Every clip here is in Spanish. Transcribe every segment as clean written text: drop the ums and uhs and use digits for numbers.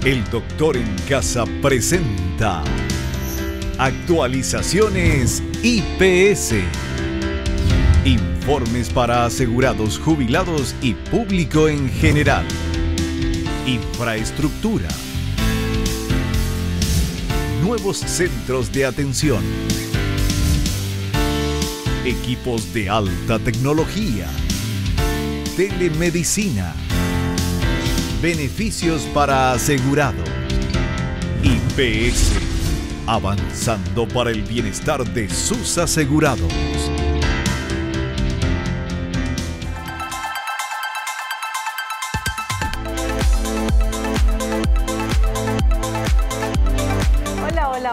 El Doctor en Casa presenta Actualizaciones IPS. Informes para asegurados, jubilados y público en general. Infraestructura. Nuevos centros de atención. Equipos de alta tecnología. Telemedicina. Beneficios para asegurados. IPS. Avanzando para el bienestar de sus asegurados.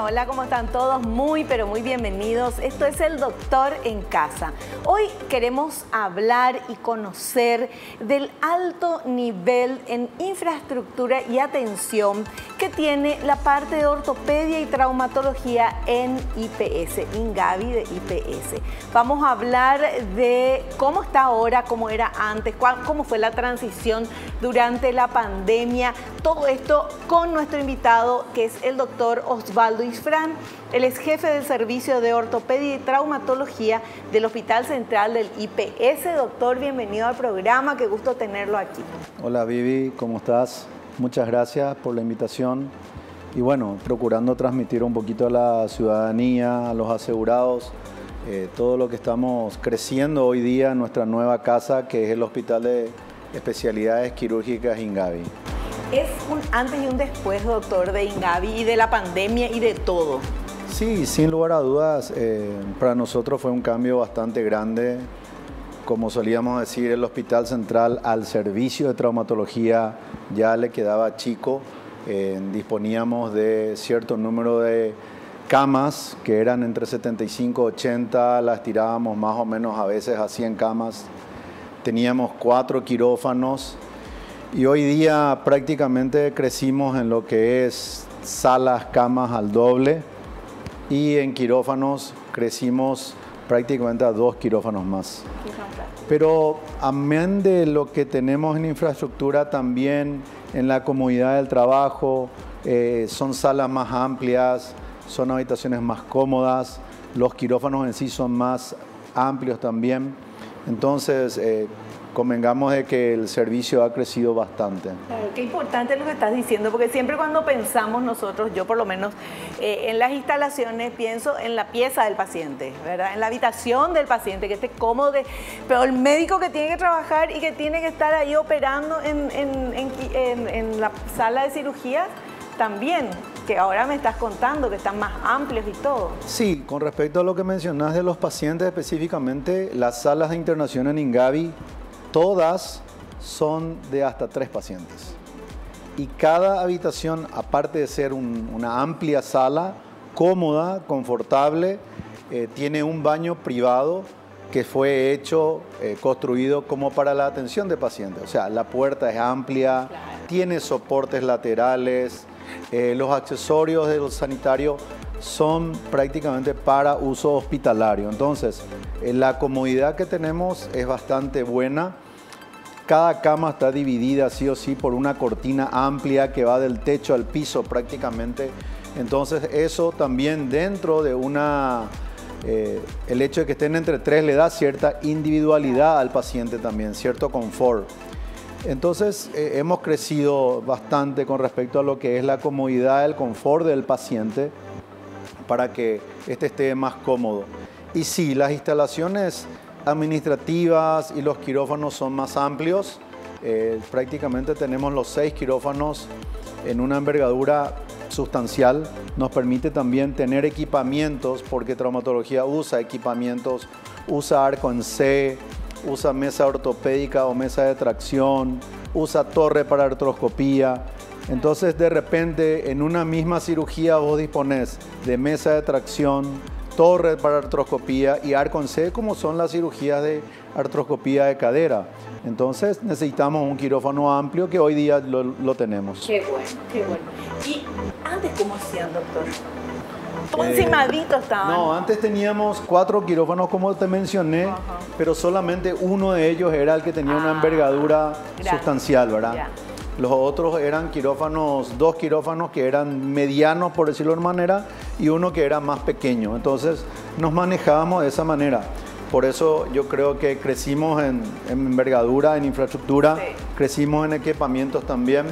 Hola, ¿cómo están todos? Muy, pero muy bienvenidos. Esto es El Doctor en Casa. Hoy queremos hablar y conocer del alto nivel en infraestructura y atención que tiene la parte de ortopedia y traumatología en IPS, Ingavi de IPS. Vamos a hablar de cómo está ahora, cómo era antes, cómo fue la transición durante la pandemia. Todo esto con nuestro invitado, que es el doctor Osvaldo Isfrán. Él es jefe del servicio de ortopedia y traumatología del Hospital Central del IPS. Doctor, bienvenido al programa, qué gusto tenerlo aquí. Hola Vivi, ¿cómo estás? Muchas gracias por la invitación. Y bueno, procurando transmitir un poquito a la ciudadanía, a los asegurados, todo lo que estamos creciendo hoy día en nuestra nueva casa, que es el Hospital de Especialidades Quirúrgicas Ingavi. Es un antes y un después, doctor, de Ingavi y de la pandemia y de todo. Sí, sin lugar a dudas, para nosotros fue un cambio bastante grande. Como solíamos decir, el Hospital Central al servicio de traumatología ya le quedaba chico. Disponíamos de cierto número de camas, que eran entre 75 y 80, las tirábamos más o menos a veces a 100 camas. Teníamos 4 quirófanos. Y hoy día prácticamente crecimos en lo que es salas, camas al doble, y en quirófanos crecimos prácticamente a 2 quirófanos más. Pero amén de lo que tenemos en infraestructura, también en la comodidad del trabajo, son salas más amplias, son habitaciones más cómodas, los quirófanos en sí son más amplios también. Entonces, convengamos de que el servicio ha crecido bastante. Claro, qué importante lo que estás diciendo, porque siempre cuando pensamos nosotros, yo por lo menos, en las instalaciones pienso en la pieza del paciente, ¿verdad? En la habitación del paciente, que esté cómodo, pero el médico que tiene que trabajar y que tiene que estar ahí operando en la sala de cirugía también, que ahora me estás contando que están más amplios y todo. Sí, con respecto a lo que mencionas de los pacientes específicamente, las salas de internación en Ingavi, todas son de hasta 3 pacientes. Y cada habitación, aparte de ser una amplia sala, cómoda, confortable, tiene un baño privado que fue hecho, construido como para la atención de pacientes. O sea, la puerta es amplia, claro, tiene soportes laterales, los accesorios del sanitario son prácticamente para uso hospitalario. Entonces, la comodidad que tenemos es bastante buena. Cada cama está dividida sí o sí por una cortina amplia que va del techo al piso prácticamente. Entonces, eso también dentro de el hecho de que estén entre 3 le da cierta individualidad al paciente también, cierto confort. Entonces, hemos crecido bastante con respecto a lo que es la comodidad, el confort del paciente, para que este esté más cómodo. Y sí, las instalaciones administrativas y los quirófanos son más amplios. Prácticamente tenemos los 6 quirófanos en una envergadura sustancial. Nos permite también tener equipamientos, porque traumatología usa equipamientos, usa arco en C, usa mesa ortopédica o mesa de tracción, usa torre para artroscopía. Entonces, de repente, en una misma cirugía vos disponés de mesa de tracción, torre para artroscopía y arco en C, como son las cirugías de artroscopía de cadera. Entonces, necesitamos un quirófano amplio, que hoy día lo tenemos. Qué bueno, qué bueno. ¿Y antes cómo hacían, doctor? ¿Cómo encimadito estaban? No, antes teníamos 4 quirófanos, como te mencioné, pero solamente uno de ellos era el que tenía una envergadura sustancial, ¿verdad? Los otros eran quirófanos, 2 quirófanos que eran medianos, por decirlo de una manera, y uno que era más pequeño. Entonces nos manejábamos de esa manera. Por eso yo creo que crecimos en envergadura, en infraestructura, sí. Crecimos en equipamientos también,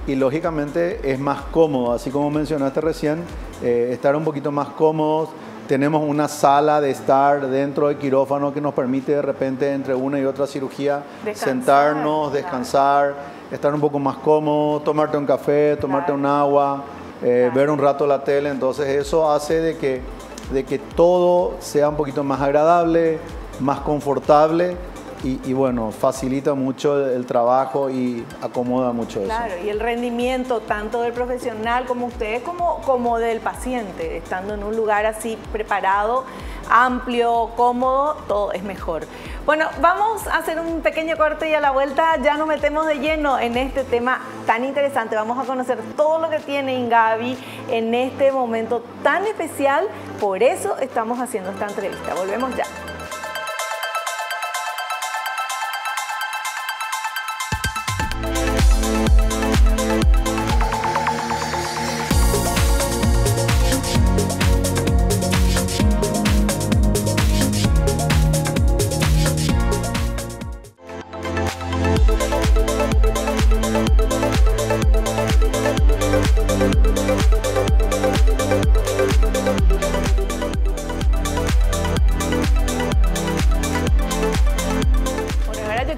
y lógicamente es más cómodo, así como mencionaste recién, estar un poquito más cómodos. Tenemos una sala de estar dentro del quirófano que nos permite de repente entre una y otra cirugía sentarnos, descansar, estar un poco más cómodo, tomarte un café, tomarte un agua, ver un rato la tele. Entonces eso hace de que todo sea un poquito más agradable, más confortable. Y bueno, facilita mucho el trabajo y acomoda mucho eso. Claro, y el rendimiento tanto del profesional como ustedes, como del paciente, estando en un lugar así preparado, amplio, cómodo, todo es mejor. Bueno, vamos a hacer un pequeño corte y a la vuelta ya nos metemos de lleno en este tema tan interesante. Vamos a conocer todo lo que tiene Ingavi en este momento tan especial, por eso estamos haciendo esta entrevista. Volvemos ya.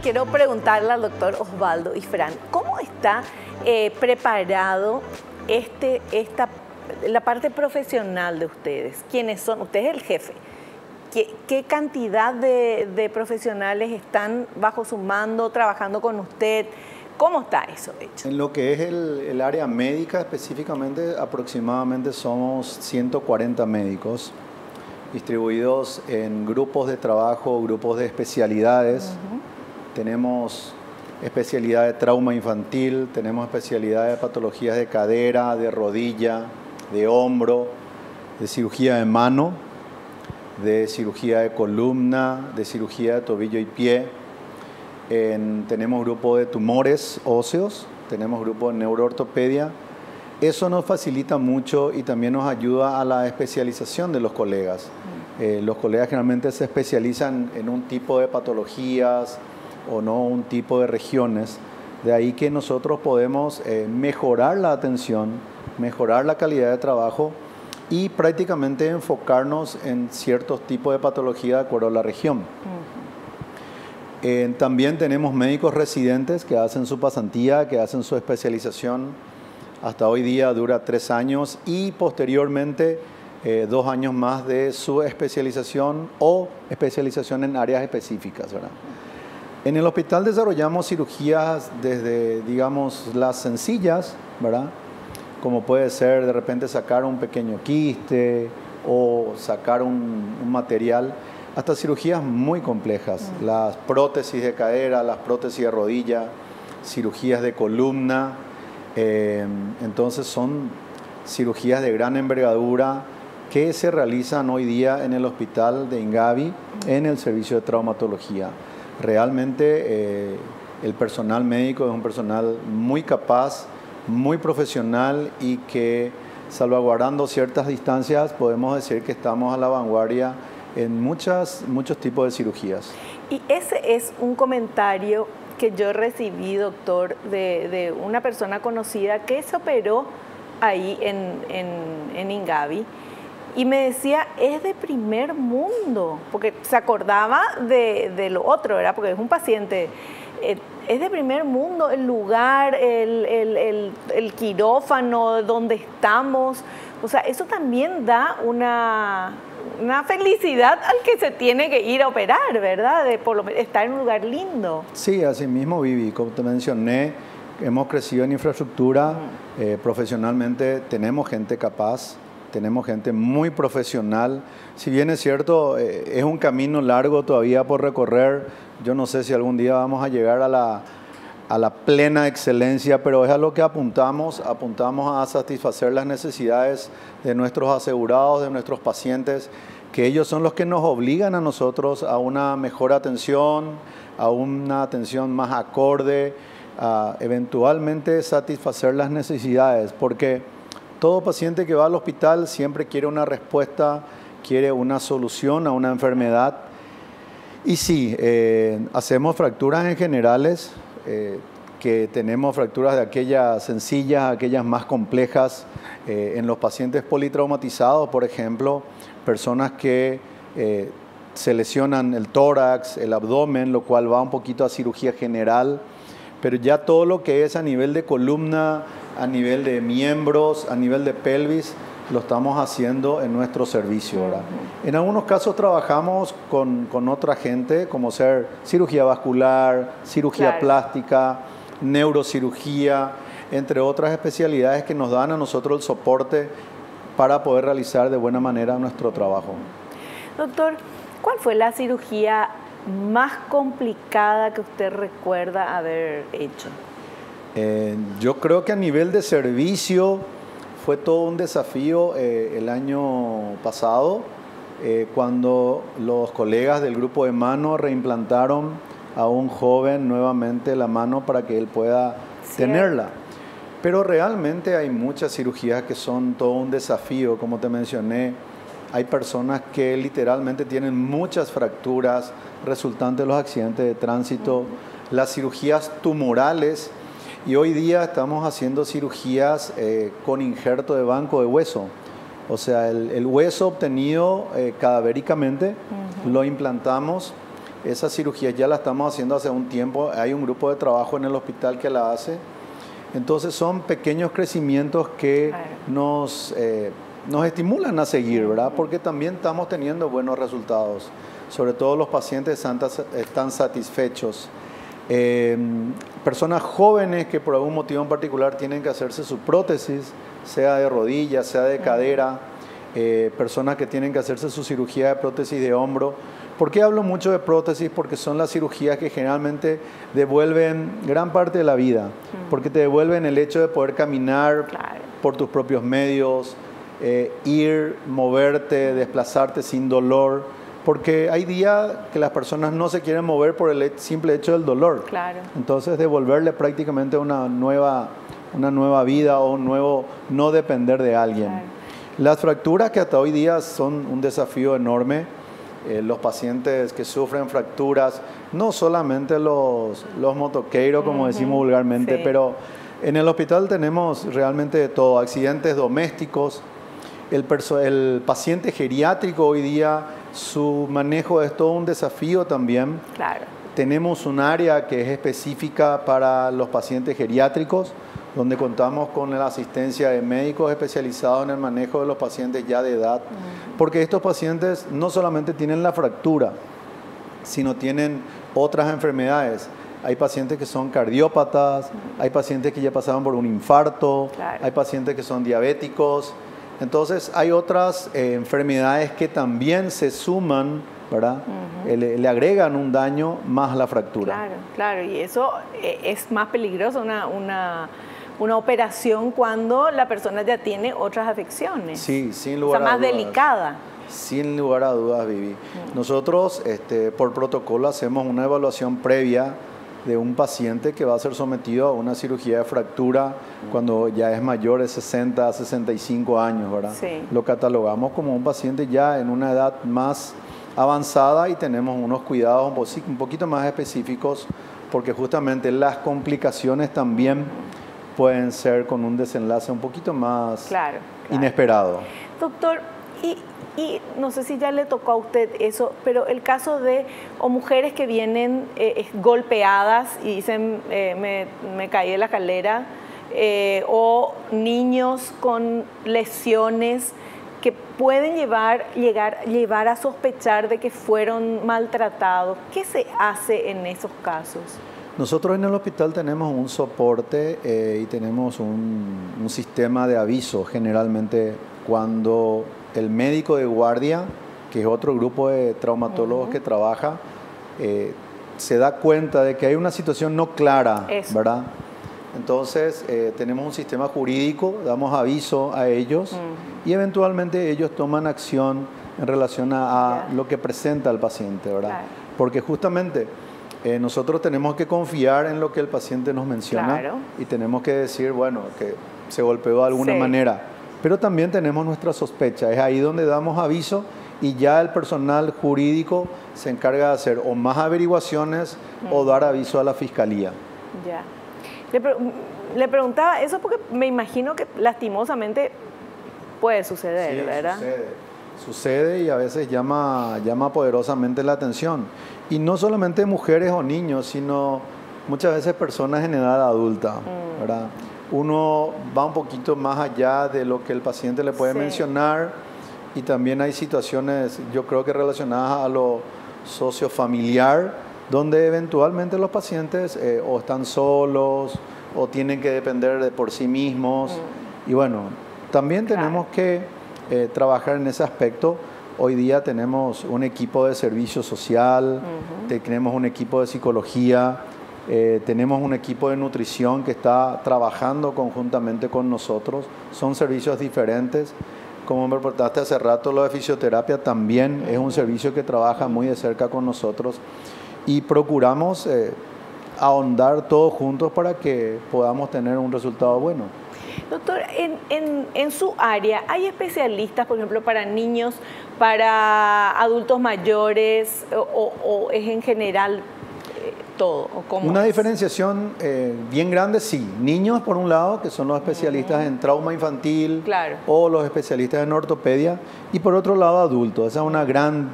Quiero preguntarle al doctor Osvaldo y Fran, ¿cómo está preparado la parte profesional de ustedes? ¿Quiénes son? Usted es el jefe. ¿Qué cantidad de profesionales están bajo su mando, trabajando con usted? ¿Cómo está eso hecho? En lo que es el área médica específicamente, aproximadamente somos 140 médicos distribuidos en grupos de trabajo, grupos de especialidades. Tenemos especialidad de trauma infantil, tenemos especialidad de patologías de cadera, de rodilla, de hombro, de cirugía de mano, de cirugía de columna, de cirugía de tobillo y pie. Tenemos grupo de tumores óseos, tenemos grupo de neuroortopedia. Eso nos facilita mucho y también nos ayuda a la especialización de los colegas. Los colegas generalmente se especializan en un tipo de patologías o no un tipo de regiones. De ahí que nosotros podemos mejorar la atención, mejorar la calidad de trabajo y prácticamente enfocarnos en ciertos tipos de patología de acuerdo a la región. También tenemos médicos residentes que hacen su pasantía, que hacen su especialización. Hasta hoy día dura 3 años y posteriormente 2 años más de su especialización o especialización en áreas específicas, ¿verdad? En el hospital desarrollamos cirugías desde, digamos, las sencillas, ¿verdad? Como puede ser de repente sacar un pequeño quiste o sacar un material, hasta cirugías muy complejas. Las prótesis de cadera, las prótesis de rodilla, cirugías de columna. Entonces son cirugías de gran envergadura que se realizan hoy día en el hospital de Ingavi en el servicio de traumatología. Realmente el personal médico es un personal muy capaz, muy profesional y que, salvaguardando ciertas distancias, podemos decir que estamos a la vanguardia en muchos tipos de cirugías. Y ese es un comentario que yo recibí, doctor, de una persona conocida que se operó ahí en Ingavi. Y me decía, es de primer mundo, porque se acordaba de lo otro, ¿verdad? Porque es un paciente, es de primer mundo el lugar, el quirófano, donde estamos. O sea, eso también da una felicidad al que se tiene que ir a operar, ¿verdad? De por lo menos estar en un lugar lindo. Sí, así mismo, Vivi, como te mencioné, hemos crecido en infraestructura, profesionalmente tenemos gente capaz. Tenemos gente muy profesional. Si bien es cierto, es un camino largo todavía por recorrer. Yo no sé si algún día vamos a llegar a la plena excelencia, pero es a lo que apuntamos. Apuntamos a satisfacer las necesidades de nuestros asegurados, de nuestros pacientes, que ellos son los que nos obligan a nosotros a una mejor atención, a una atención más acorde. a eventualmente satisfacer las necesidades, porque todo paciente que va al hospital siempre quiere una respuesta, quiere una solución a una enfermedad. Y sí, hacemos fracturas en generales, que tenemos fracturas de aquellas sencillas, aquellas más complejas, en los pacientes politraumatizados, por ejemplo, personas que se lesionan el tórax, el abdomen, lo cual va un poquito a cirugía general, pero ya todo lo que es a nivel de columna, a nivel de miembros, a nivel de pelvis, lo estamos haciendo en nuestro servicio, ¿verdad? En algunos casos trabajamos con otra gente, como ser cirugía vascular, cirugía plástica, neurocirugía, entre otras especialidades que nos dan a nosotros el soporte para poder realizar de buena manera nuestro trabajo. Doctor, ¿cuál fue la cirugía más complicada que usted recuerda haber hecho? Yo creo que a nivel de servicio fue todo un desafío el año pasado, cuando los colegas del grupo de mano reimplantaron a un joven nuevamente la mano para que él pueda tenerla. Pero realmente hay muchas cirugías que son todo un desafío, como te mencioné. Hay personas que literalmente tienen muchas fracturas resultantes de los accidentes de tránsito, las cirugías tumorales, y hoy día estamos haciendo cirugías con injerto de banco de hueso. O sea, el hueso obtenido cadavéricamente lo implantamos. Esa cirugía ya la estamos haciendo hace un tiempo. Hay un grupo de trabajo en el hospital que la hace. Entonces son pequeños crecimientos que nos estimulan a seguir, ¿verdad? Porque también estamos teniendo buenos resultados. Sobre todo los pacientes están satisfechos. Personas jóvenes que por algún motivo en particular tienen que hacerse su prótesis, sea de rodilla, sea de cadera, personas que tienen que hacerse su cirugía de prótesis de hombro. ¿Por qué hablo mucho de prótesis? Porque son las cirugías que generalmente devuelven gran parte de la vida, porque te devuelven el hecho de poder caminar por tus propios medios, ir, moverte, desplazarte sin dolor, porque hay días que las personas no se quieren mover por el simple hecho del dolor. Entonces devolverle prácticamente una nueva vida o un nuevo no depender de alguien. Las fracturas que hasta hoy día son un desafío enorme. Los pacientes que sufren fracturas, no solamente los motoqueiros, como decimos vulgarmente, pero en el hospital tenemos realmente de todo, accidentes domésticos. El paciente geriátrico hoy día, su manejo es todo un desafío también. Tenemos un área que es específica para los pacientes geriátricos, donde contamos con la asistencia de médicos especializados en el manejo de los pacientes ya de edad, porque estos pacientes no solamente tienen la fractura, sino tienen otras enfermedades. Hay pacientes que son cardiópatas, hay pacientes que ya pasaron por un infarto, hay pacientes que son diabéticos. Entonces hay otras enfermedades que también se suman, ¿verdad? Le agregan un daño más a la fractura. Claro, y eso es más peligroso, una operación cuando la persona ya tiene otras afecciones. Sí, sin lugar a dudas. Más delicada. Sin lugar a dudas, Vivi. Nosotros, por protocolo, hacemos una evaluación previa de un paciente que va a ser sometido a una cirugía de fractura cuando ya es mayor de 60 a 65 años, ¿verdad? Lo catalogamos como un paciente ya en una edad más avanzada y tenemos unos cuidados un poquito más específicos, porque justamente las complicaciones también pueden ser con un desenlace un poquito más inesperado. Doctor, y no sé si ya le tocó a usted eso, pero el caso de mujeres que vienen golpeadas y dicen me caí de la escalera, o niños con lesiones que pueden llevar a sospechar de que fueron maltratados. ¿Qué se hace en esos casos? Nosotros en el hospital tenemos un soporte y tenemos un sistema de aviso generalmente cuando el médico de guardia, que es otro grupo de traumatólogos que trabaja, se da cuenta de que hay una situación no clara, ¿verdad? Entonces tenemos un sistema jurídico, damos aviso a ellos y eventualmente ellos toman acción en relación a lo que presenta el paciente, ¿verdad? Porque justamente nosotros tenemos que confiar en lo que el paciente nos menciona. Claro. Y tenemos que decir, bueno, que se golpeó de alguna Sí. manera. Pero también tenemos nuestra sospecha. Es ahí donde damos aviso y ya el personal jurídico se encarga de hacer o más averiguaciones o dar aviso a la fiscalía. Ya. Le preguntaba eso porque me imagino que lastimosamente puede suceder, Sí, ¿verdad? Sucede y a veces llama poderosamente la atención. Y no solamente mujeres o niños, sino muchas veces personas en edad adulta, ¿verdad? Uno va un poquito más allá de lo que el paciente le puede Sí. mencionar y también hay situaciones, yo creo que relacionadas a lo sociofamiliar, donde eventualmente los pacientes o están solos o tienen que depender de por sí mismos. Y bueno, también tenemos que trabajar en ese aspecto. Hoy día tenemos un equipo de servicio social, tenemos un equipo de psicología, tenemos un equipo de nutrición que está trabajando conjuntamente con nosotros. Son servicios diferentes. Como me reportaste hace rato, lo de fisioterapia también es un servicio que trabaja muy de cerca con nosotros y procuramos ahondar todos juntos para que podamos tener un resultado bueno. Doctor, en su área, ¿hay especialistas, por ejemplo, para niños, para adultos mayores o es en general todo? ¿O cómo Una es? diferenciación bien grande, sí. Niños, por un lado, que son los especialistas en trauma infantil Claro. o los especialistas en ortopedia, y por otro lado, adultos. Esa es una gran,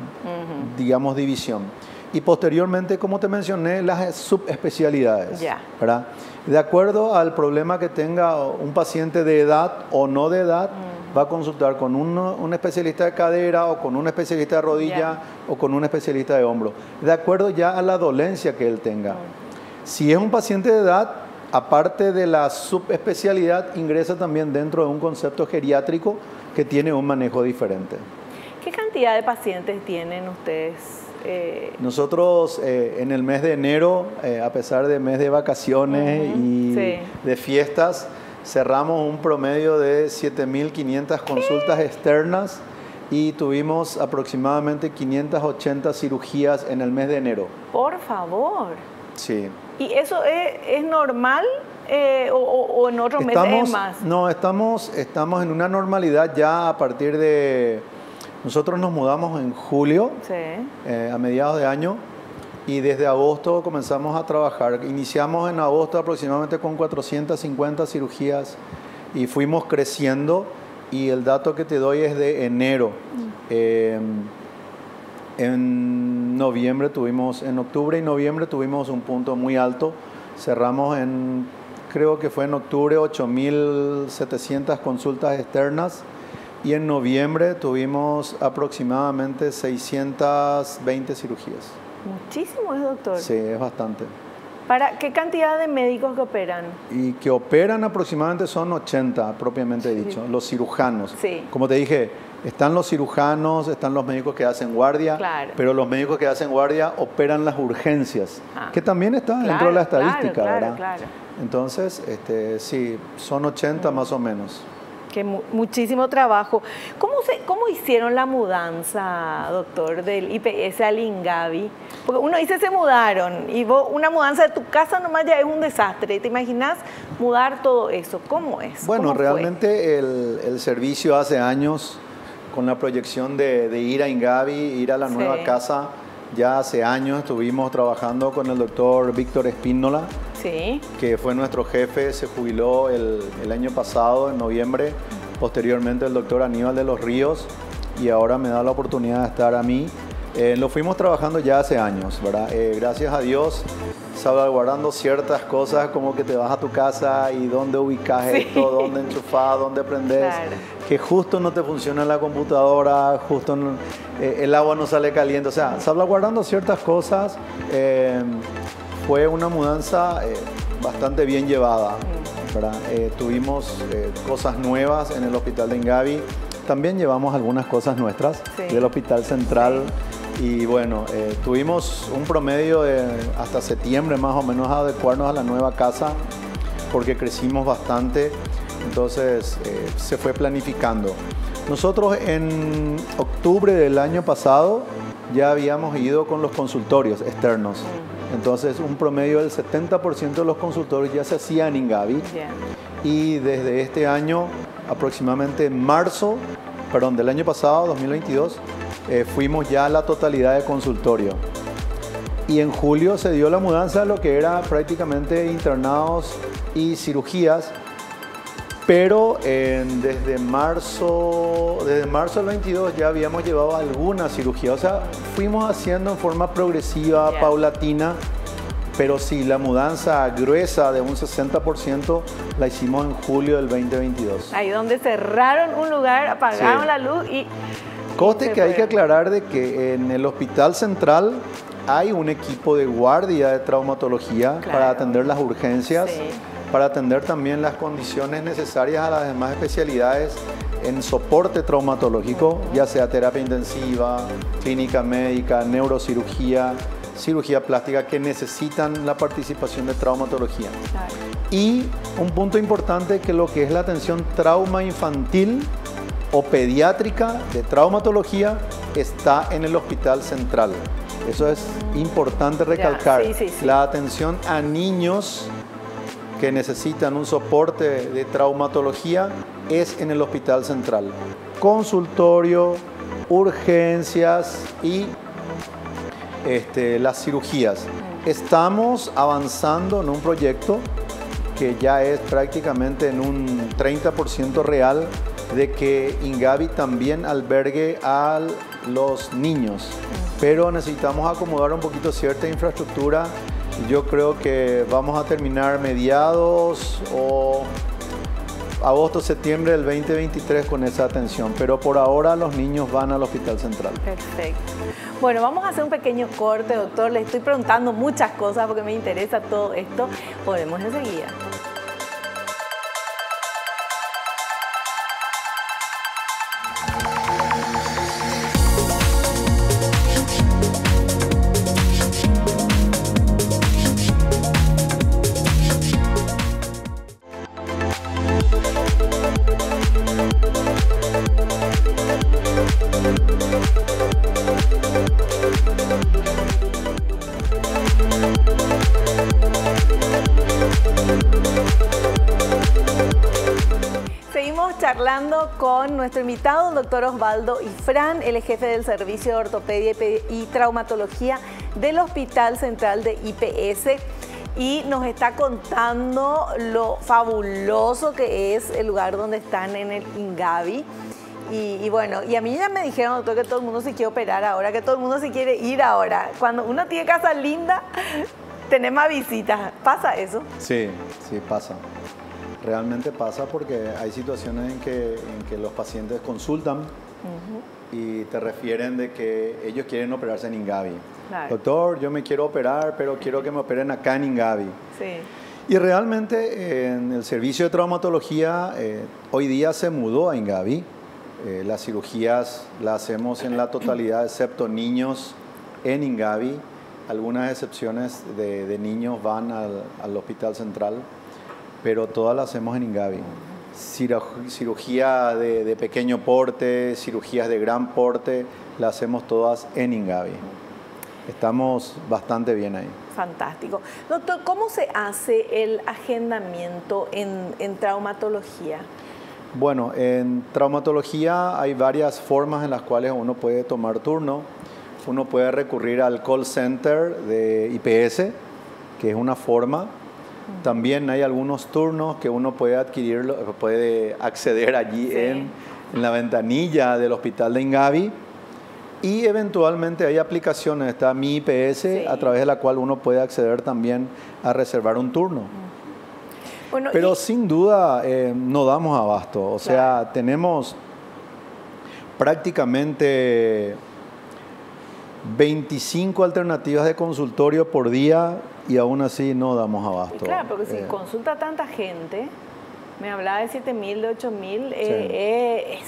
digamos, división. Y posteriormente, como te mencioné, las subespecialidades. Ya. ¿Verdad? De acuerdo al problema que tenga un paciente de edad o no de edad, va a consultar con un especialista de cadera o con un especialista de rodilla Ya. o con un especialista de hombro, de acuerdo ya a la dolencia que él tenga. Si es un paciente de edad, aparte de la subespecialidad, ingresa también dentro de un concepto geriátrico que tiene un manejo diferente. ¿Qué cantidad de pacientes tienen ustedes? Nosotros en el mes de enero, a pesar de mes de vacaciones y Sí. de fiestas, cerramos un promedio de 7.500 consultas externas y tuvimos aproximadamente 580 cirugías en el mes de enero. Por favor. Sí. ¿Y eso es normal o en otros meses es más? No, estamos en una normalidad ya a partir de... Nosotros nos mudamos en julio, Sí. a mediados de año, y desde agosto comenzamos a trabajar. Iniciamos en agosto aproximadamente con 450 cirugías y fuimos creciendo, y el dato que te doy es de enero. En octubre y noviembre tuvimos un punto muy alto. Cerramos creo que fue en octubre, 8.700 consultas externas. Y en noviembre tuvimos aproximadamente 620 cirugías. Muchísimo es, doctor. Sí, es bastante. ¿Para qué cantidad de médicos que operan? Y que operan aproximadamente son 80, propiamente dicho, los cirujanos. Sí. Como te dije, están los cirujanos, están los médicos que hacen guardia, Claro. pero los médicos que hacen guardia operan las urgencias, que también está dentro de la estadística, ¿verdad? Claro. Entonces, sí, son 80 más o menos. Que muchísimo trabajo. ¿Cómo hicieron la mudanza, doctor, del IPS al Ingavi? Porque uno dice se mudaron y una mudanza de tu casa nomás ya es un desastre. ¿Te imaginas mudar todo eso? ¿Cómo es? Bueno, ¿Cómo fue? realmente el servicio hace años, con la proyección de ir a Ingavi, ir a la nueva casa, ya hace años estuvimos trabajando con el doctor Víctor Espínola, Sí. que fue nuestro jefe, se jubiló el año pasado, en noviembre. Posteriormente el doctor Aníbal de los Ríos, y ahora me da la oportunidad de estar a mí. Lo fuimos trabajando ya hace años, ¿verdad? Gracias a Dios, salvaguardando ciertas cosas como que te vas a tu casa y dónde ubicas esto, dónde enchufas, dónde prendes, Claro. que justo no te funciona la computadora, justo el agua no sale caliente, o sea, salvaguardando ciertas cosas. Fue una mudanza bastante bien llevada, ¿verdad? Tuvimos cosas nuevas en el hospital de Ingavi, también llevamos algunas cosas nuestras del hospital central. Y bueno, tuvimos un promedio de hasta septiembre más o menos a adecuarnos a la nueva casa, porque crecimos bastante, entonces se fue planificando. Nosotros en octubre del año pasado ya habíamos ido con los consultorios externos, Entonces, un promedio del 70% de los consultorios ya se hacía en Ingavi. Y desde este año, aproximadamente en marzo, del año pasado, 2022, fuimos ya a la totalidad de consultorio. Y en julio se dio la mudanza a lo que era prácticamente internados y cirugías, pero desde marzo del 22 ya habíamos llevado alguna cirugía. O sea, fuimos haciendo en forma progresiva, paulatina, pero sí, la mudanza gruesa de un 60% la hicimos en julio del 2022. Ahí donde cerraron un lugar, apagaron la luz y... Coste que hay que aclarar de que en el Hospital Central hay un equipo de guardia de traumatología para atender las urgencias, para atender también las condiciones necesarias a las demás especialidades en soporte traumatológico, ya sea terapia intensiva, clínica médica, neurocirugía, cirugía plástica, que necesitan la participación de traumatología. Y un punto importante, que lo que es la atención trauma infantil o pediátrica de traumatología está en el Hospital Central. Eso es importante recalcar. La atención a niños que necesitan un soporte de traumatología es en el Hospital Central. Consultorio, urgencias y las cirugías. Estamos avanzando en un proyecto que ya es prácticamente en un 30% real, de que Ingavi también albergue a los niños, pero necesitamos acomodar un poquito cierta infraestructura. Yo creo que vamos a terminar mediados o agosto, septiembre del 2023 con esa atención, pero por ahora los niños van al Hospital Central. Perfecto. Bueno, vamos a hacer un pequeño corte, doctor. Le estoy preguntando muchas cosas porque me interesa todo esto. Volvemos enseguida. Charlando con nuestro invitado, el doctor Osvaldo Ifrán, el jefe del Servicio de Ortopedia y Traumatología del Hospital Central de IPS, y nos está contando lo fabuloso que es el lugar donde están en el Ingavi. Y bueno, y a mí ya me dijeron, doctor, que todo el mundo se quiere operar ahora, que todo el mundo se quiere ir ahora. Cuando uno tiene casa linda, tenemos más visitas. ¿Pasa eso? Sí, sí pasa. Realmente pasa, porque hay situaciones en que los pacientes consultan y te refieren de que ellos quieren operarse en Ingavi. Claro. Doctor, yo me quiero operar, pero quiero que me operen acá en Ingavi. Sí. Y realmente en el servicio de traumatología hoy día se mudó a Ingavi. Las cirugías las hacemos en la totalidad, excepto niños, en Ingavi. Algunas excepciones de niños van al Hospital Central, pero todas las hacemos en Ingavi. Cirugía de pequeño porte, cirugías de gran porte, las hacemos todas en Ingavi. Estamos bastante bien ahí. Fantástico. Doctor, ¿cómo se hace el agendamiento en traumatología? Bueno, en traumatología hay varias formas en las cuales uno puede tomar turno. Uno puede recurrir al call center de IPS, que es una forma. También hay algunos turnos que uno puede adquirir, puede acceder allí en la ventanilla del Hospital de Ingavi. Y eventualmente hay aplicaciones, está Mi IPS, a través de la cual uno puede acceder también a reservar un turno. Bueno, pero sin duda no damos abasto. O sea, tenemos prácticamente 25 alternativas de consultorio por día y aún así no damos abasto. Claro, porque si consulta tanta gente, me hablaba de 7.000, de 8.000,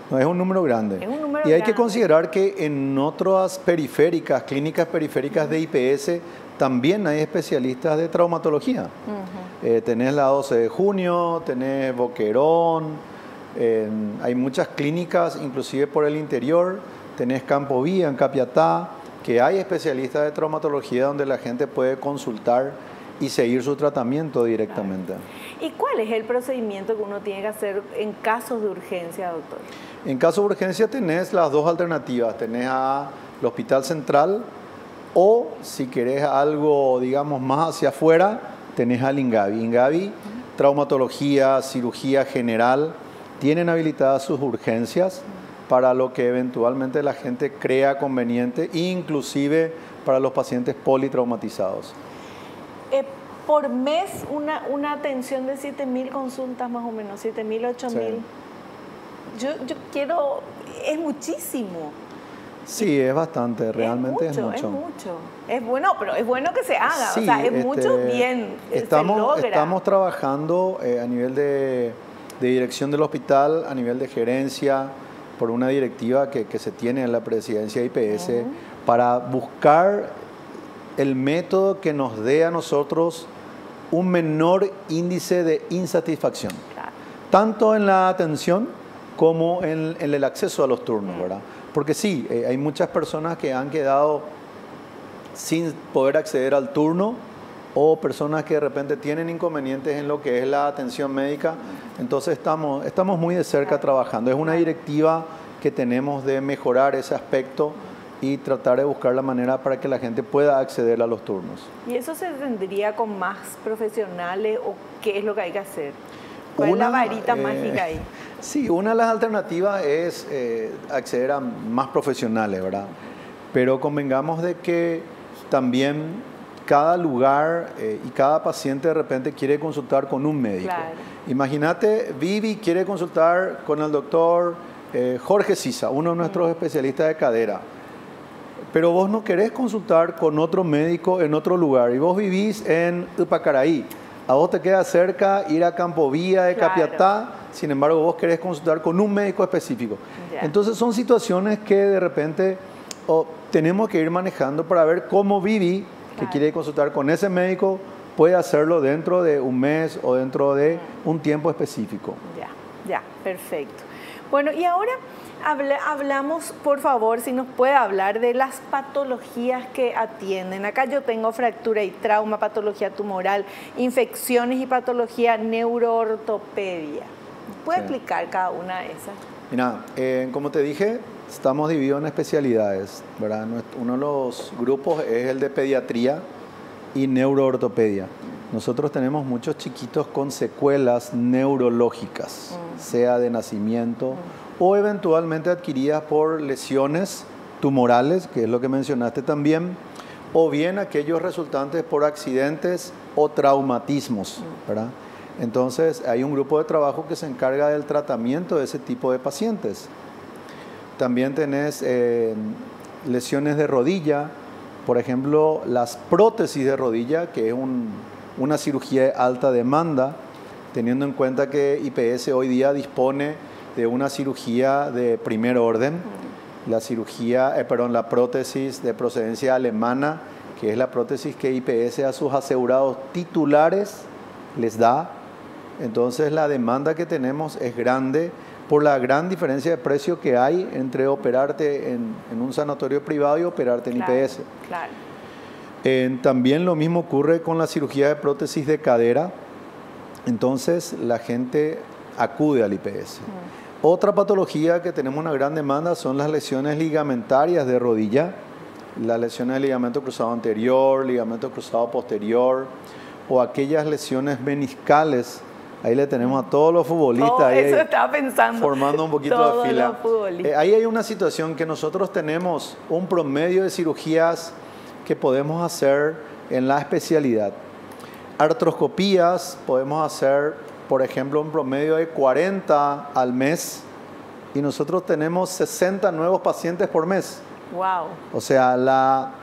no, es un número grande. Es un número grande. Que considerar que en otras periféricas, clínicas periféricas de IPS, también hay especialistas de traumatología. Tenés la 12 de junio, tenés Boquerón, hay muchas clínicas, inclusive por el interior. Tenés Campo Vía, en Capiatá, que hay especialistas de traumatología donde la gente puede consultar y seguir su tratamiento directamente. ¿Y cuál es el procedimiento que uno tiene que hacer en casos de urgencia, doctor? En caso de urgencia tenés las dos alternativas. Tenés al Hospital Central o, si querés algo, digamos, más hacia afuera, tenés al Ingavi. Ingavi, traumatología, cirugía general, tienen habilitadas sus urgencias para lo que eventualmente la gente crea conveniente, inclusive para los pacientes politraumatizados. Por mes, una atención de 7.000 consultas más o menos, 7.000, 8.000. Sí. Yo quiero, es muchísimo. Sí, es bastante, realmente es mucho. Es mucho. Es bueno, pero es bueno que se haga, Sí, o sea, es mucho bien, se logra. Estamos trabajando a nivel de dirección del hospital, a nivel de gerencia, por una directiva que se tiene en la presidencia de IPS, para buscar el método que nos dé a nosotros un menor índice de insatisfacción, claro, tanto en la atención como en el acceso a los turnos, ¿verdad? Porque sí, hay muchas personas que han quedado sin poder acceder al turno o personas que de repente tienen inconvenientes en lo que es la atención médica. Entonces estamos muy de cerca trabajando. Es una directiva que tenemos de mejorar ese aspecto y tratar de buscar la manera para que la gente pueda acceder a los turnos. ¿Y eso se tendría con más profesionales o qué es lo que hay que hacer? ¿Cuál es la varita mágica ahí? Sí, una de las alternativas es acceder a más profesionales, ¿verdad? Pero convengamos de que también cada lugar y cada paciente de repente quiere consultar con un médico. Claro. Imagínate, Vivi quiere consultar con el doctor Jorge Sisa, uno de nuestros especialistas de cadera. Pero vos no querés consultar con otro médico en otro lugar y vos vivís en Upacaraí. A vos te queda cerca ir a Campovía de Capiatá, sin embargo vos querés consultar con un médico específico. Entonces son situaciones que de repente tenemos que ir manejando para ver cómo Vivi, que quiere consultar con ese médico, puede hacerlo dentro de un mes o dentro de un tiempo específico. Ya, perfecto. Bueno, y ahora hablamos, por favor, si nos puede hablar de las patologías que atienden. Acá yo tengo fractura y trauma, patología tumoral, infecciones y patología neuroortopedia. ¿Puede explicar cada una de esas? Mira, como te dije, estamos divididos en especialidades, ¿verdad? Uno de los grupos es el de pediatría y neuroortopedia. Nosotros tenemos muchos chiquitos con secuelas neurológicas, sea de nacimiento o eventualmente adquiridas por lesiones tumorales, que es lo que mencionaste también, o bien aquellos resultantes por accidentes o traumatismos, ¿verdad? Entonces, hay un grupo de trabajo que se encarga del tratamiento de ese tipo de pacientes. También tenés lesiones de rodilla, por ejemplo, las prótesis de rodilla, que es una cirugía de alta demanda, teniendo en cuenta que IPS hoy día dispone de una cirugía de primer orden, la prótesis de procedencia alemana, que es la prótesis que IPS a sus asegurados titulares les da. Entonces la demanda que tenemos es grande por la gran diferencia de precio que hay entre operarte en un sanatorio privado y operarte en IPS. Claro. También lo mismo ocurre con la cirugía de prótesis de cadera. Entonces la gente acude al IPS. Otra patología que tenemos una gran demanda son las lesiones ligamentarias de rodilla, las lesiones de ligamento cruzado anterior, ligamento cruzado posterior, o aquellas lesiones meniscales. Ahí le tenemos a todos los futbolistas eso estaba pensando, formando un poquito de fila. Ahí hay una situación que nosotros tenemos un promedio de cirugías que podemos hacer en la especialidad. Artroscopías podemos hacer, por ejemplo, un promedio de 40 al mes y nosotros tenemos 60 nuevos pacientes por mes. Wow. O sea, la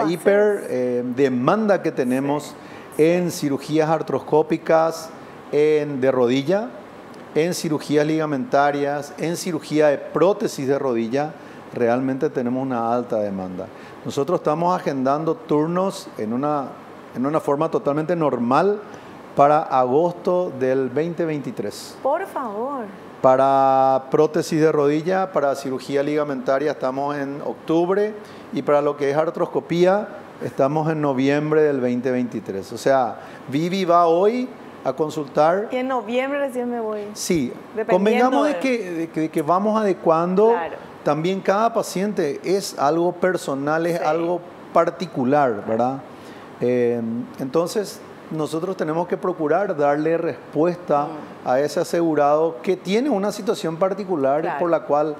hiper demanda que tenemos en cirugías artroscópicas, de rodilla, en cirugías ligamentarias, en cirugía de prótesis de rodilla, realmente tenemos una alta demanda. Nosotros estamos agendando turnos en una forma totalmente normal para agosto del 2023. Por favor. Para prótesis de rodilla, para cirugía ligamentaria estamos en octubre y para lo que es artroscopía estamos en noviembre del 2023. O sea, Vivi va hoy a consultar. Y en noviembre recién me voy. Sí, Dependiendo convengamos de que vamos adecuando. Claro. También cada paciente es algo personal, es algo particular, ¿verdad? Entonces, nosotros tenemos que procurar darle respuesta a ese asegurado que tiene una situación particular por la cual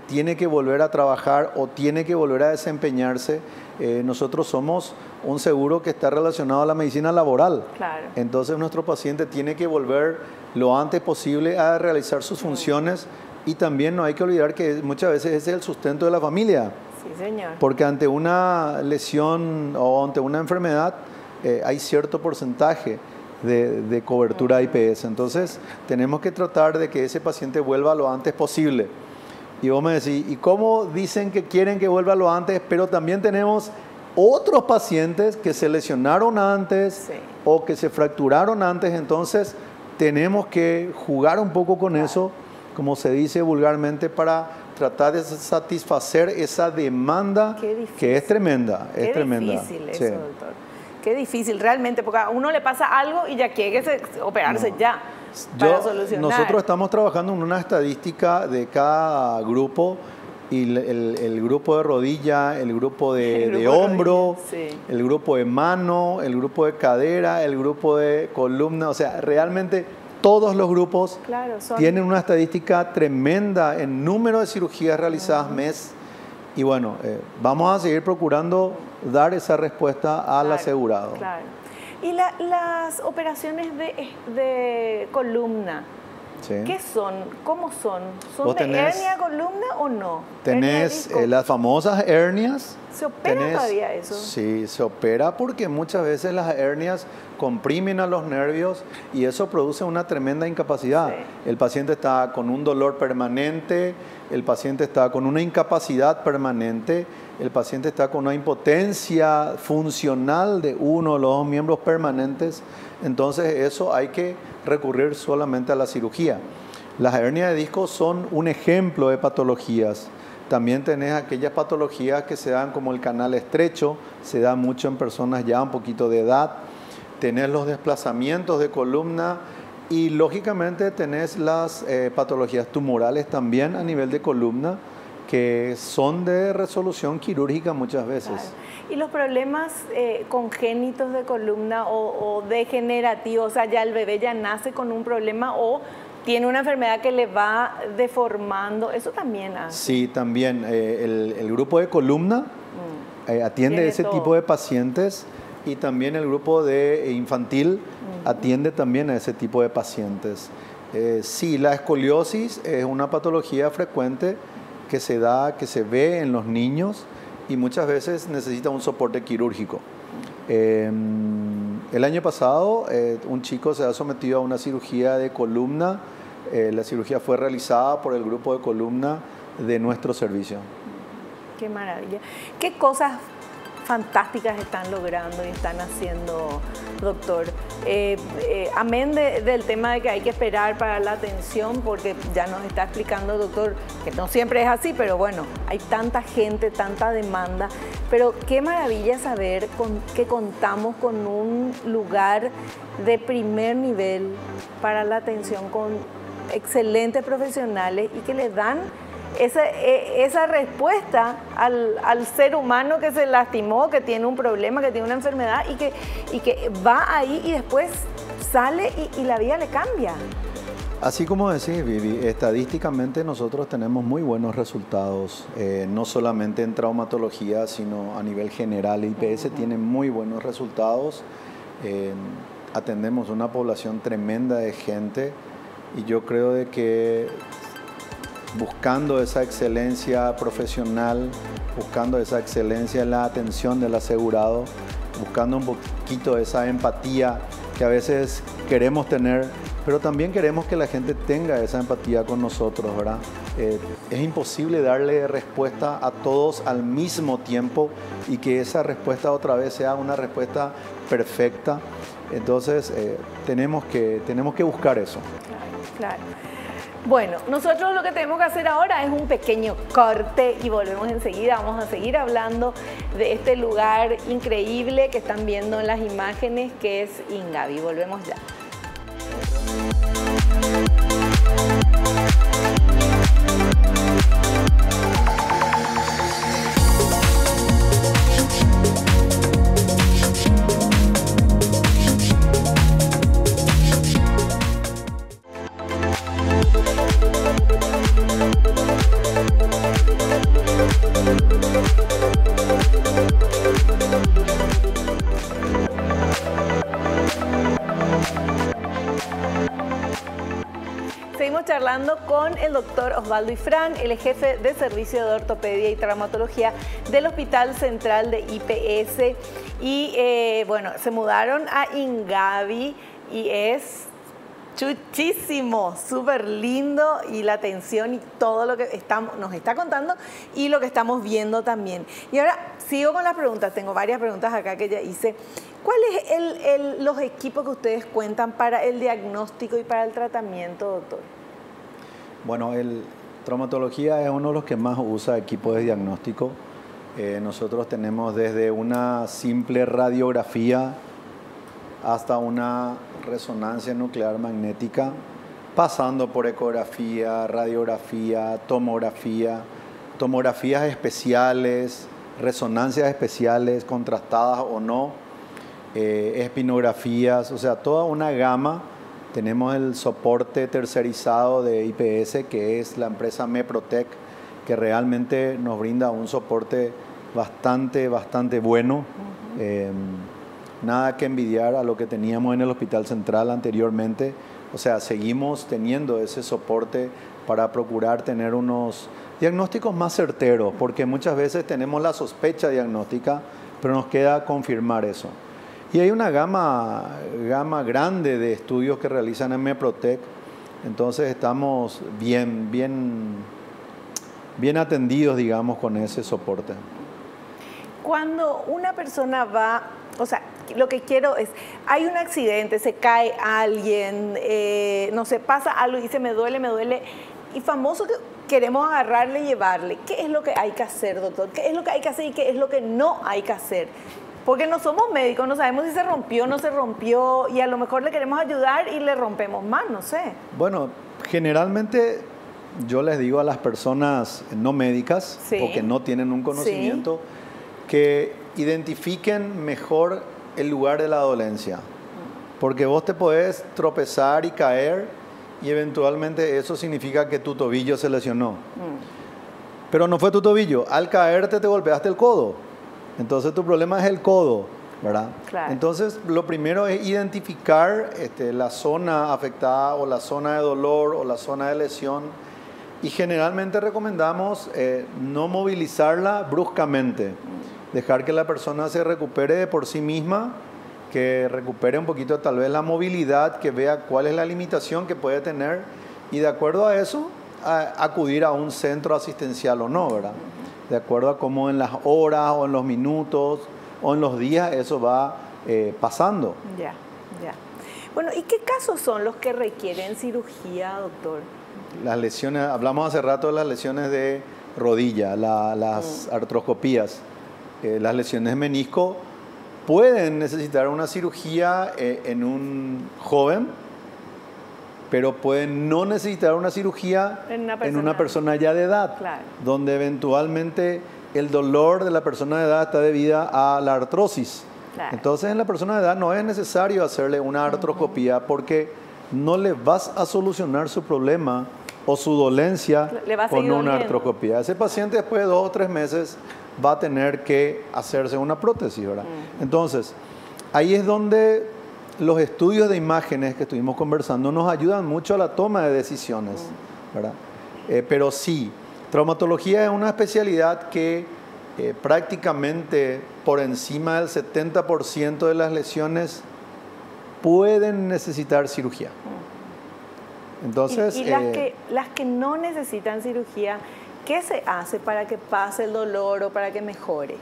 tiene que volver a trabajar o tiene que volver a desempeñarse. Nosotros somos un seguro que está relacionado a la medicina laboral. Claro. Entonces nuestro paciente tiene que volver lo antes posible a realizar sus funciones y también no hay que olvidar que muchas veces ese es el sustento de la familia. Sí, señor. Porque ante una lesión o ante una enfermedad hay cierto porcentaje de cobertura IPS. Entonces tenemos que tratar de que ese paciente vuelva lo antes posible. Y vos me decís, ¿y cómo dicen que quieren que vuelva lo antes? Pero también tenemos otros pacientes que se lesionaron antes o que se fracturaron antes. Entonces tenemos que jugar un poco con eso, como se dice vulgarmente, para tratar de satisfacer esa demanda que es tremenda. Qué difícil eso, doctor. Qué difícil realmente, porque a uno le pasa algo y ya quiere operarse ya. Nosotros estamos trabajando en una estadística de cada grupo y el grupo de rodilla, el grupo de hombro, el grupo de mano, el grupo de cadera, el grupo de columna, o sea, realmente todos los grupos tienen una estadística tremenda en número de cirugías realizadas mes y bueno, vamos a seguir procurando dar esa respuesta al asegurado. Claro. ¿Y las operaciones de columna? Sí. ¿Qué son? ¿Cómo son? ¿Son de hernia columna o no? Tenés las famosas hernias. ¿Se opera todavía eso? Sí, se opera porque muchas veces las hernias comprimen a los nervios y eso produce una tremenda incapacidad. Sí. El paciente está con un dolor permanente, el paciente está con una incapacidad permanente, el paciente está con una impotencia funcional de uno de los dos miembros permanentes. Entonces eso hay que recurrir solamente a la cirugía. Las hernias de disco son un ejemplo de patologías. También tenés aquellas patologías que se dan como el canal estrecho, se da mucho en personas ya un poquito de edad. Tenés los desplazamientos de columna y lógicamente tenés las patologías tumorales también a nivel de columna que son de resolución quirúrgica muchas veces. Claro. ¿Y los problemas congénitos de columna o degenerativos? O sea, ya el bebé ya nace con un problema o tiene una enfermedad que le va deformando. ¿Eso también hace? Sí, también. El grupo de columna atiende ese tipo de pacientes y también el grupo de infantil atiende también a ese tipo de pacientes. Sí, la escoliosis es una patología frecuente que se da, que se ve en los niños y muchas veces necesita un soporte quirúrgico. El año pasado un chico se ha sometido a una cirugía de columna. La cirugía fue realizada por el grupo de columna de nuestro servicio. Qué maravilla. ¿Qué cosas fantásticas están logrando y están haciendo, doctor? Amén del tema de que hay que esperar para la atención, porque ya nos está explicando, doctor, que no siempre es así, pero bueno, hay tanta gente, tanta demanda. Pero qué maravilla saber que contamos con un lugar de primer nivel para la atención con excelentes profesionales y que le dan esa respuesta al ser humano que se lastimó, que tiene un problema, que tiene una enfermedad y que va ahí y después sale y la vida le cambia. Así como decís, Vivi, estadísticamente nosotros tenemos muy buenos resultados, no solamente en traumatología, sino a nivel general. El IPS tiene muy buenos resultados, atendemos una población tremenda de gente y yo creo de que buscando esa excelencia profesional, buscando esa excelencia en la atención del asegurado, buscando un poquito esa empatía que a veces queremos tener, pero también queremos que la gente tenga esa empatía con nosotros, ¿verdad? Es imposible darle respuesta a todos al mismo tiempo y que esa respuesta otra vez sea una respuesta perfecta. Entonces, tenemos que buscar eso. Claro, claro. Bueno, nosotros lo que tenemos que hacer ahora es un pequeño corte y volvemos enseguida. Vamos a seguir hablando de este lugar increíble que están viendo en las imágenes, que es Ingavi. Volvemos ya. Seguimos charlando con el doctor Osvaldo Ifrán, el jefe de servicio de ortopedia y traumatología del Hospital Central de IPS. Y bueno, se mudaron a Ingavi y es chuchísimo, súper lindo, y la atención y todo lo que nos está contando y lo que estamos viendo también. Y ahora sigo con las preguntas, tengo varias preguntas acá que ya hice. ¿Cuáles son los equipos que ustedes cuentan para el diagnóstico y para el tratamiento, doctor? Bueno, traumatología es uno de los que más usa equipos de diagnóstico. Nosotros tenemos desde una simple radiografía hasta una resonancia nuclear magnética, pasando por ecografía, radiografía, tomografías especiales, resonancias especiales, contrastadas o no, espinografías, o sea, toda una gama. Tenemos el soporte tercerizado de IPS, que es la empresa Meprotec, que realmente nos brinda un soporte bastante bueno. Nada que envidiar a lo que teníamos en el Hospital Central anteriormente. O sea, seguimos teniendo ese soporte para procurar tener unos diagnósticos más certeros, porque muchas veces tenemos la sospecha diagnóstica, pero nos queda confirmar eso. Y hay una gama grande de estudios que realizan en Meprotec, entonces estamos bien atendidos, digamos, con ese soporte. Cuando una persona va, o sea, lo que quiero es, hay un accidente, se cae alguien, no sé, pasa algo y dice me duele, y famoso que queremos agarrarle y llevarle. ¿Qué es lo que hay que hacer, doctor? ¿Qué es lo que hay que hacer y qué es lo que no hay que hacer? Porque no somos médicos, no sabemos si se rompió o no se rompió, y a lo mejor le queremos ayudar y le rompemos más, no sé. Bueno, generalmente yo les digo a las personas no médicas, sí, o que no tienen un conocimiento, sí, que identifiquen mejor el lugar de la dolencia. Porque vos te podés tropezar y caer y eventualmente eso significa que tu tobillo se lesionó. Pero no fue tu tobillo, al caerte te golpeaste el codo. Entonces tu problema es el codo, ¿verdad? Claro. Entonces lo primero es identificar la zona afectada o la zona de dolor o la zona de lesión, y generalmente recomendamos no movilizarla bruscamente, dejar que la persona se recupere de por sí misma, que recupere un poquito tal vez la movilidad, que vea cuál es la limitación que puede tener, y de acuerdo a eso acudir a un centro asistencial o no, ¿verdad? De acuerdo a cómo en las horas o en los minutos o en los días eso va pasando. Ya. Bueno, ¿y qué casos son los que requieren cirugía, doctor? Las lesiones, hablamos hace rato de las lesiones de rodilla, las artroscopías. Las lesiones de menisco pueden necesitar una cirugía en un joven, pero pueden no necesitar una cirugía en una persona ya de edad, claro, donde eventualmente el dolor de la persona de edad está debido a la artrosis. Claro. Entonces en la persona de edad no es necesario hacerle una artroscopía, porque no le vas a solucionar su problema o su dolencia con una artroscopía. Ese paciente después de 2 o 3 meses va a tener que hacerse una prótesis, ¿verdad? Entonces, ahí es donde los estudios de imágenes que estuvimos conversando nos ayudan mucho a la toma de decisiones, ¿verdad? Pero sí, traumatología es una especialidad que prácticamente por encima del 70% de las lesiones pueden necesitar cirugía. Entonces, y las que no necesitan cirugía, ¿qué se hace para que pase el dolor o para que mejore?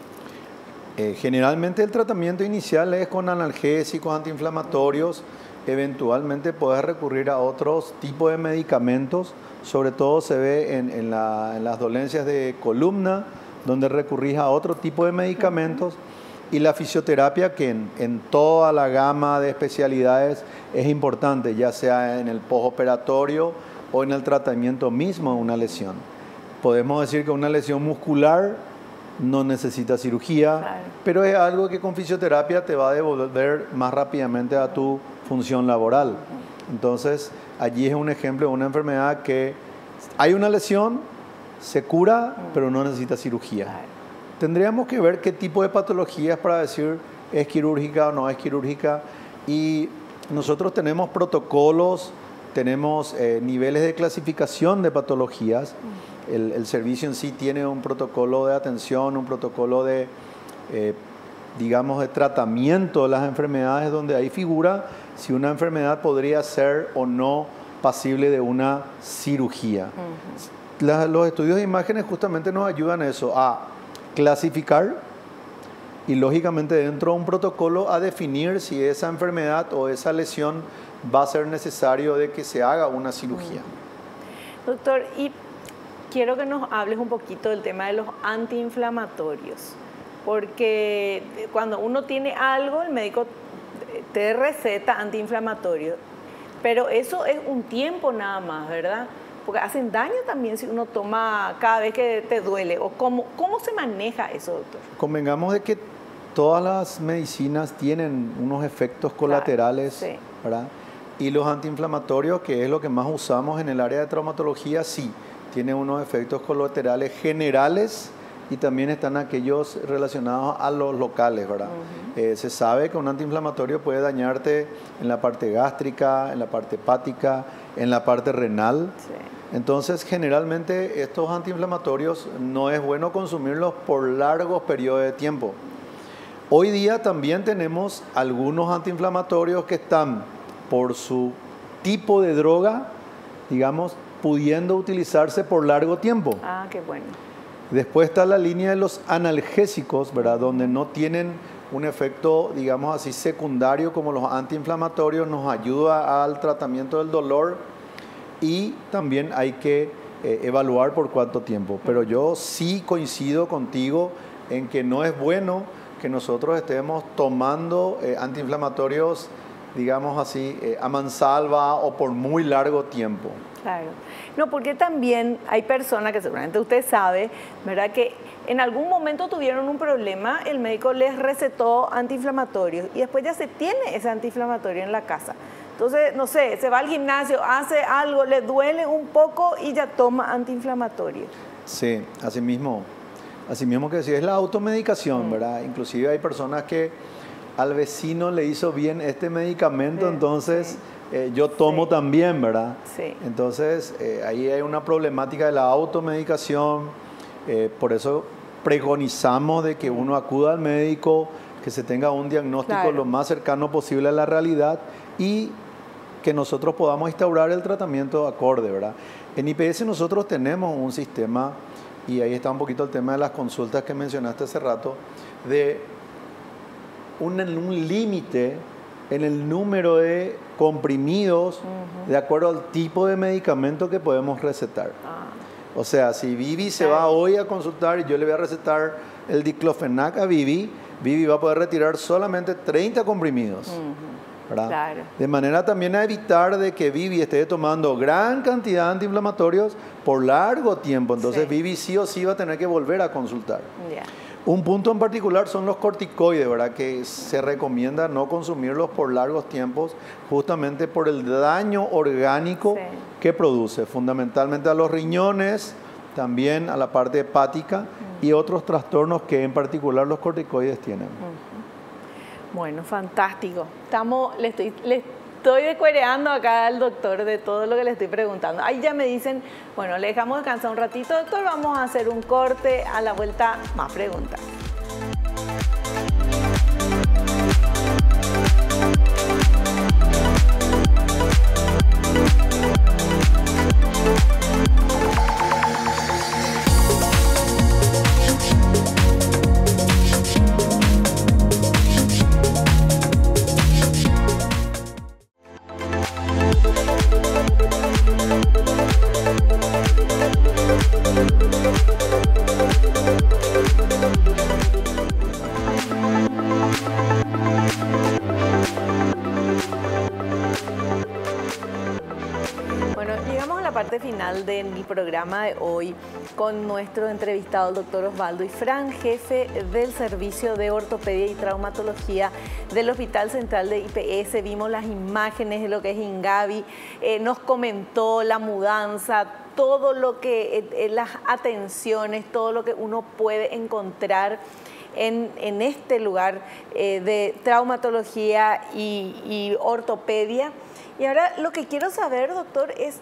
Generalmente el tratamiento inicial es con analgésicos, antiinflamatorios. Eventualmente puedes recurrir a otros tipos de medicamentos. Sobre todo se ve en las dolencias de columna, donde recurrís a otro tipo de medicamentos. Y la fisioterapia, que en toda la gama de especialidades es importante, ya sea en el postoperatorio o en el tratamiento mismo de una lesión. Podemos decir que una lesión muscular no necesita cirugía, claro, pero es algo que con fisioterapia te va a devolver más rápidamente a tu función laboral. Entonces, allí es un ejemplo de una enfermedad que hay una lesión, se cura, pero no necesita cirugía. Claro. Tendríamos que ver qué tipo de patologías para decir es quirúrgica o no es quirúrgica. Y nosotros tenemos protocolos, tenemos niveles de clasificación de patologías. El servicio en sí tiene un protocolo de atención, un protocolo de, digamos, de tratamiento de las enfermedades, donde ahí figura si una enfermedad podría ser o no pasible de una cirugía. Los estudios de imágenes justamente nos ayudan a eso, a clasificar y lógicamente dentro de un protocolo a definir si esa enfermedad o esa lesión va a ser necesario de que se haga una cirugía. Doctor, y quiero que nos hables un poquito del tema de los antiinflamatorios, porque cuando uno tiene algo, el médico te receta antiinflamatorio, pero eso es un tiempo nada más, ¿verdad? Porque hacen daño también si uno toma cada vez que te duele. ¿O cómo se maneja eso, doctor? Convengamos de que todas las medicinas tienen unos efectos colaterales, claro, sí, ¿verdad? Y los antiinflamatorios, que es lo que más usamos en el área de traumatología, sí, tienen unos efectos colaterales generales y también están aquellos relacionados a los locales, ¿verdad? Se sabe que un antiinflamatorio puede dañarte en la parte gástrica, en la parte hepática, en la parte renal. Sí. Entonces, generalmente estos antiinflamatorios no es bueno consumirlos por largos periodos de tiempo. Hoy día también tenemos algunos antiinflamatorios que están por su tipo de droga, digamos, pudiendo utilizarse por largo tiempo. Ah, qué bueno. Después está la línea de los analgésicos, ¿verdad? Donde no tienen un efecto, digamos así, secundario como los antiinflamatorios, nos ayuda al tratamiento del dolor y también hay que evaluar por cuánto tiempo. Pero yo sí coincido contigo en que no es bueno que nosotros estemos tomando antiinflamatorios, digamos así, a mansalva o por muy largo tiempo. Claro. No, porque también hay personas que seguramente usted sabe, ¿verdad?, que en algún momento tuvieron un problema, el médico les recetó antiinflamatorios y después ya se tiene ese antiinflamatorio en la casa. Entonces, no sé, se va al gimnasio, hace algo, le duele un poco y ya toma antiinflamatorio. Sí, así mismo que decía, es la automedicación, ¿verdad? Inclusive hay personas que al vecino le hizo bien este medicamento, sí, entonces... Sí. Yo tomo, sí, también, ¿verdad? Sí. Entonces, ahí hay una problemática de la automedicación. Por eso preconizamos de que uno acuda al médico, que se tenga un diagnóstico, claro, lo más cercano posible a la realidad y que nosotros podamos instaurar el tratamiento acorde, ¿verdad? En IPS nosotros tenemos un sistema, y ahí está un poquito el tema de las consultas que mencionaste hace rato, de un límite en el número de comprimidos de acuerdo al tipo de medicamento que podemos recetar. O sea, si Vivi se va hoy a consultar y yo le voy a recetar el diclofenac a Vivi, Vivi va a poder retirar solamente 30 comprimidos. ¿Verdad? Claro. De manera también a evitar de que Vivi esté tomando gran cantidad de antiinflamatorios por largo tiempo. Entonces, sí, Vivi sí o sí va a tener que volver a consultar. Yeah. Un punto en particular son los corticoides, ¿verdad? Que se recomienda no consumirlos por largos tiempos, justamente por el daño orgánico, sí, que produce, fundamentalmente a los riñones, también a la parte hepática y otros trastornos que en particular los corticoides tienen. Bueno, fantástico. Le estoy decuereando acá al doctor de todo lo que le estoy preguntando. Ahí ya me dicen, bueno, le dejamos descansar un ratito, doctor, vamos a hacer un corte, a la vuelta más preguntas. la parte final del programa de hoy con nuestro entrevistado, el doctor Osvaldo Ifrán, jefe del Servicio de Ortopedia y Traumatología del Hospital Central de IPS. Vimos las imágenes de lo que es Ingavi, nos comentó la mudanza, todo lo que, las atenciones, todo lo que uno puede encontrar en este lugar de traumatología y ortopedia. Y ahora lo que quiero saber, doctor, es,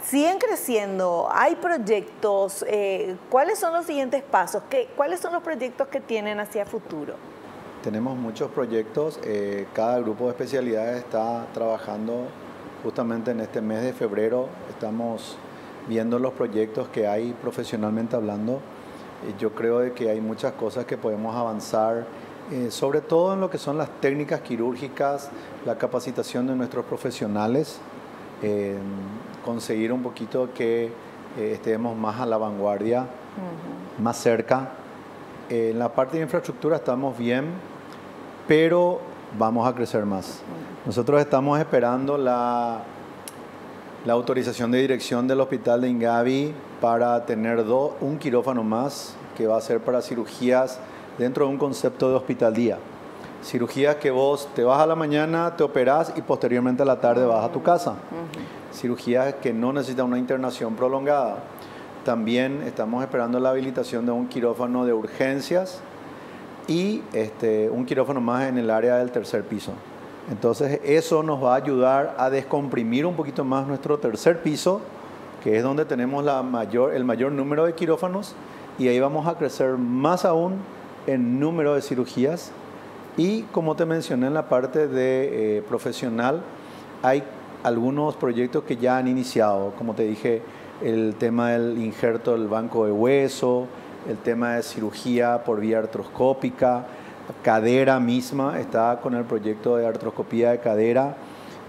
¿siguen creciendo? ¿Hay proyectos? ¿Cuáles son los siguientes pasos? ¿Cuáles son los proyectos que tienen hacia futuro? Tenemos muchos proyectos. Cada grupo de especialidades está trabajando justamente en este mes de febrero. Estamos viendo los proyectos que hay profesionalmente hablando. Yo creo de que hay muchas cosas que podemos avanzar, sobre todo en lo que son las técnicas quirúrgicas, la capacitación de nuestros profesionales, conseguir un poquito que estemos más a la vanguardia, más cerca. En la parte de infraestructura estamos bien, pero vamos a crecer más. Nosotros estamos esperando la autorización de dirección del hospital de Ingavi para tener un quirófano más, que va a ser para cirugías dentro de un concepto de hospital día. Cirugías que vos te vas a la mañana, te operás y posteriormente a la tarde vas a tu casa. Cirugías que no necesitan una internación prolongada. También estamos esperando la habilitación de un quirófano de urgencias y un quirófano más en el área del tercer piso. Entonces eso nos va a ayudar a descomprimir un poquito más nuestro tercer piso, que es donde tenemos el mayor número de quirófanos, y ahí vamos a crecer más aún en número de cirugías. Y como te mencioné en la parte de profesional, hay algunos proyectos que ya han iniciado, como te dije, el tema del injerto del banco de hueso, el tema de cirugía por vía artroscópica, cadera misma está con el proyecto de artroscopía de cadera,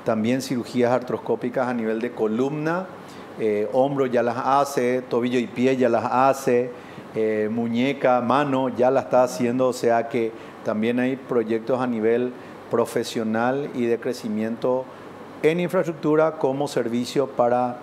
también cirugías artroscópicas a nivel de columna, hombro ya las hace, tobillo y pie ya las hace, muñeca, mano ya la está haciendo, o sea que también hay proyectos a nivel profesional y de crecimiento en infraestructura como servicio para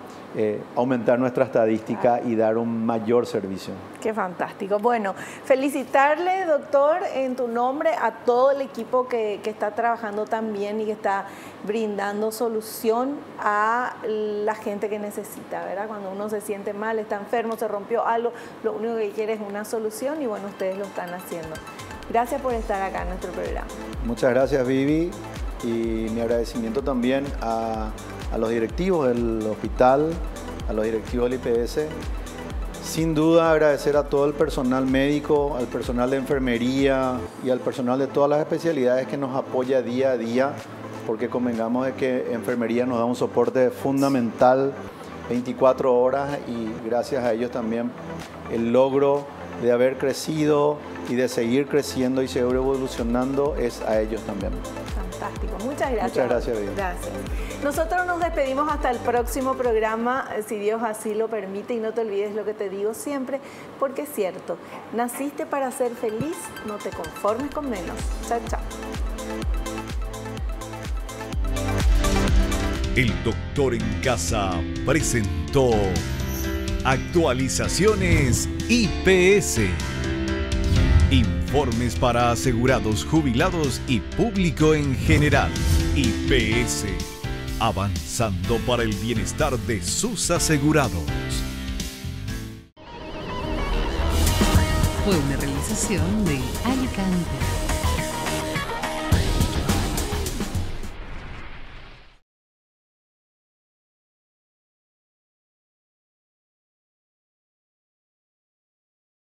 aumentar nuestra estadística y dar un mayor servicio. Qué fantástico. Bueno, felicitarle, doctor, en tu nombre a todo el equipo que está trabajando tan bien y que está brindando solución a la gente que necesita, ¿verdad? Cuando uno se siente mal, está enfermo, se rompió algo, lo único que quiere es una solución y bueno, ustedes lo están haciendo. Gracias por estar acá en nuestro programa. Muchas gracias, Vivi, y mi agradecimiento también a los directivos del hospital, a los directivos del IPS. Sin duda agradecer a todo el personal médico, al personal de enfermería y al personal de todas las especialidades que nos apoya día a día, porque convengamos de que enfermería nos da un soporte fundamental 24 horas y gracias a ellos también el logro de haber crecido y de seguir creciendo y seguir evolucionando es a ellos también. Fantástico, muchas gracias. Muchas gracias, Vivi. Gracias. Nosotros nos despedimos hasta el próximo programa, si Dios así lo permite, y no te olvides lo que te digo siempre, porque es cierto, naciste para ser feliz, no te conformes con menos. Chao, chao. El Doctor en Casa presentó Actualizaciones IPS. Informes para asegurados, jubilados y público en general. IPS. Avanzando para el bienestar de sus asegurados. Fue una realización de Alicante.